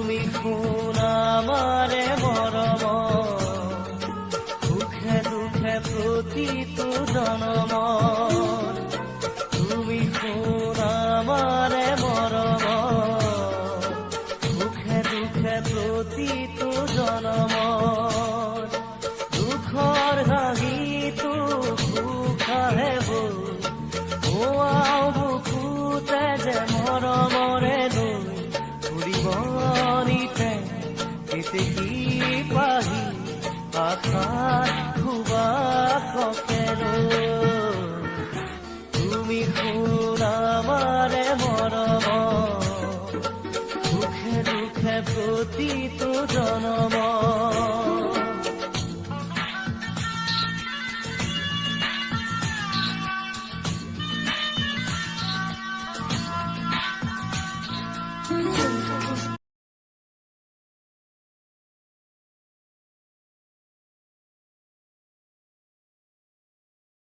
তুমি শুন আমাৰে মৰম, সুখে দুখে প্ৰতিটো জনম। তুমি শুন আমাৰে মৰম, সুখে দুখে প্ৰতিটো জনম। দুখৰ হাঁহিটো সুখাহে বৈ হোৱাও বুকুতে যে মৰমৰে লৈ ফুৰিবনিতে কেতেকী পাহি আশাত সুবাসকে লৈ। তুমি শুন আমাৰে মৰম, সুখে দুখে প্ৰতিটো জনম।